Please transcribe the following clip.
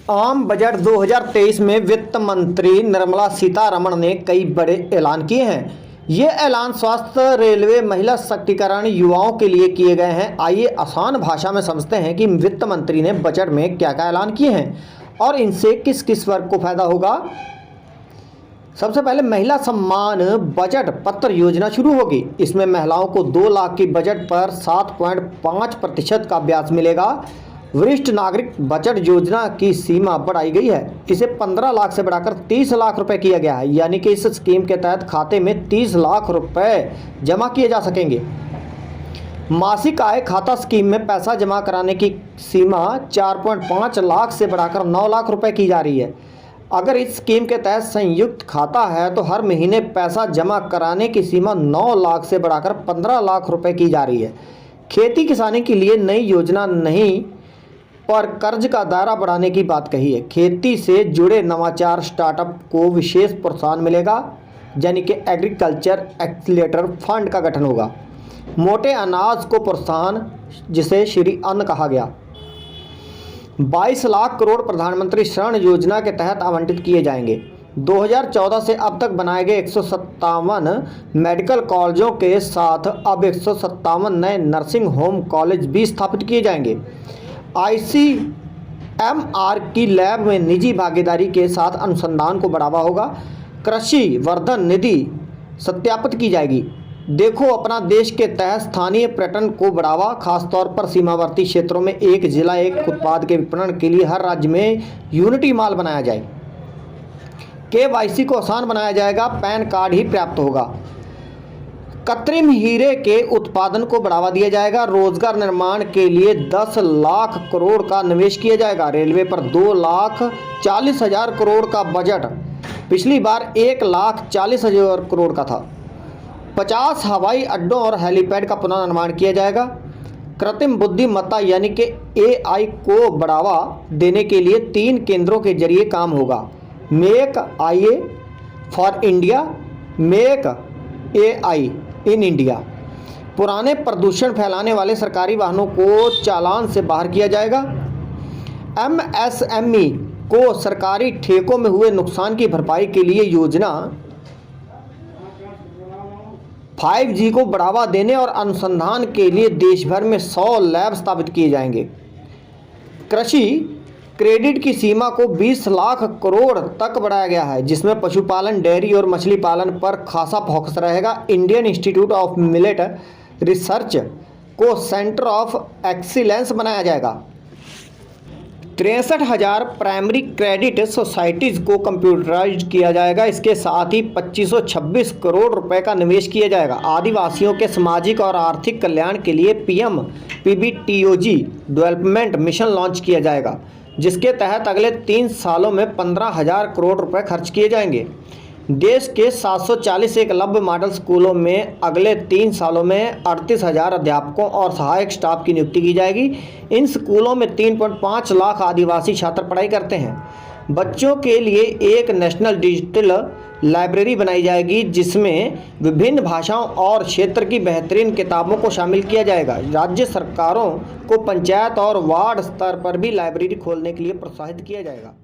आम बजट 2023 में वित्त मंत्री निर्मला सीतारमण ने कई बड़े ऐलान किए हैं। ये ऐलान स्वास्थ्य, रेलवे, महिला सशक्तिकरण, युवाओं के लिए किए गए हैं। आइए आसान भाषा में समझते हैं कि वित्त मंत्री ने बजट में क्या क्या ऐलान किए हैं और इनसे किस किस वर्ग को फायदा होगा। सबसे पहले महिला सम्मान बचत पत्र योजना शुरू होगी। इसमें महिलाओं को 2 लाख की बचत पर 7.5% का ब्याज मिलेगा। वरिष्ठ नागरिक बचत योजना की सीमा बढ़ाई गई है। इसे 15 लाख से बढ़ाकर 30 लाख रुपए किया गया है, यानी कि इस स्कीम के तहत खाते में 30 लाख रुपए जमा किए जा सकेंगे। मासिक आय खाता स्कीम में पैसा जमा कराने की सीमा 4.5 लाख से बढ़ाकर 9 लाख रुपए की जा रही है। अगर इस स्कीम के तहत संयुक्त खाता है तो हर महीने पैसा जमा कराने की सीमा 9 लाख से बढ़ाकर 15 लाख रुपए की जा रही है। खेती किसानी के लिए नई योजना नहीं पर कर्ज का दायरा बढ़ाने की बात कही है। खेती से जुड़े नवाचार स्टार्टअप को विशेष प्रोत्साहन मिलेगा, यानी कि एग्रीकल्चर एक्सीलरेटर फंड का गठन होगा। मोटे अनाज को प्रोत्साहन, जिसे श्री अन्न कहा गया। 22 लाख करोड़ प्रधानमंत्री ऋण योजना के तहत आवंटित किए जाएंगे। 2014 से अब तक बनाए गए 157 मेडिकल कॉलेजों के साथ अब 157 नए नर्सिंग होम कॉलेज भी स्थापित किए जाएंगे। ICMR की लैब में निजी भागीदारी के साथ अनुसंधान को बढ़ावा होगा। कृषि वर्धन निधि सत्यापित की जाएगी। देखो अपना देश के तहत स्थानीय पर्यटन को बढ़ावा, खासतौर पर सीमावर्ती क्षेत्रों में एक जिला एक उत्पाद के विपणन के लिए हर राज्य में यूनिटी मॉल बनाया जाए। KYC को आसान बनाया जाएगा, पैन कार्ड ही पर्याप्त होगा। कृत्रिम हीरे के उत्पादन को बढ़ावा दिया जाएगा। रोजगार निर्माण के लिए 10 लाख करोड़ का निवेश किया जाएगा। रेलवे पर 2,40,000 करोड़ का बजट पिछली बार 1,40,000 करोड़ का था। 50 हवाई अड्डों और हेलीपैड का पुनर्निर्माण किया जाएगा। कृत्रिम बुद्धिमत्ता यानी कि AI को बढ़ावा देने के लिए 3 केंद्रों के जरिए काम होगा। Make IA for India, make AI in India. पुराने प्रदूषण फैलाने वाले सरकारी वाहनों को चालान से बाहर किया जाएगा। MSME को सरकारी ठेकों में हुए नुकसान की भरपाई के लिए योजना। 5G को बढ़ावा देने और अनुसंधान के लिए देश भर में 100 लैब स्थापित किए जाएंगे। कृषि क्रेडिट की सीमा को 20 लाख करोड़ तक बढ़ाया गया है, जिसमें पशुपालन, डेयरी और मछली पालन पर खासा फोकस रहेगा। Indian institute of millet research को सेंटर ऑफ एक्सीलेंस बनाया जाएगा। 63,000 प्राइमरी क्रेडिट सोसाइटीज़ को कंप्यूटराइज्ड किया जाएगा। इसके साथ ही 2526 करोड़ रुपए का निवेश किया जाएगा। आदिवासियों के सामाजिक और आर्थिक कल्याण के लिए PM PBTOG development mission launch किया जाएगा, जिसके तहत अगले 3 सालों में 15,000 करोड़ रुपए खर्च किए जाएंगे। देश के 740 एकलव्य मॉडल स्कूलों में अगले 3 सालों में 38,000 अध्यापकों और सहायक स्टाफ की नियुक्ति की जाएगी। इन स्कूलों में 3.5 लाख आदिवासी छात्र पढ़ाई करते हैं। बच्चों के लिए एक नेशनल डिजिटल लाइब्रेरी बनाई जाएगी, जिसमें विभिन्न भाषाओं और क्षेत्र की बेहतरीन किताबों को शामिल किया जाएगा। राज्य सरकारों को पंचायत और वार्ड स्तर पर भी लाइब्रेरी खोलने के लिए प्रोत्साहित किया जाएगा।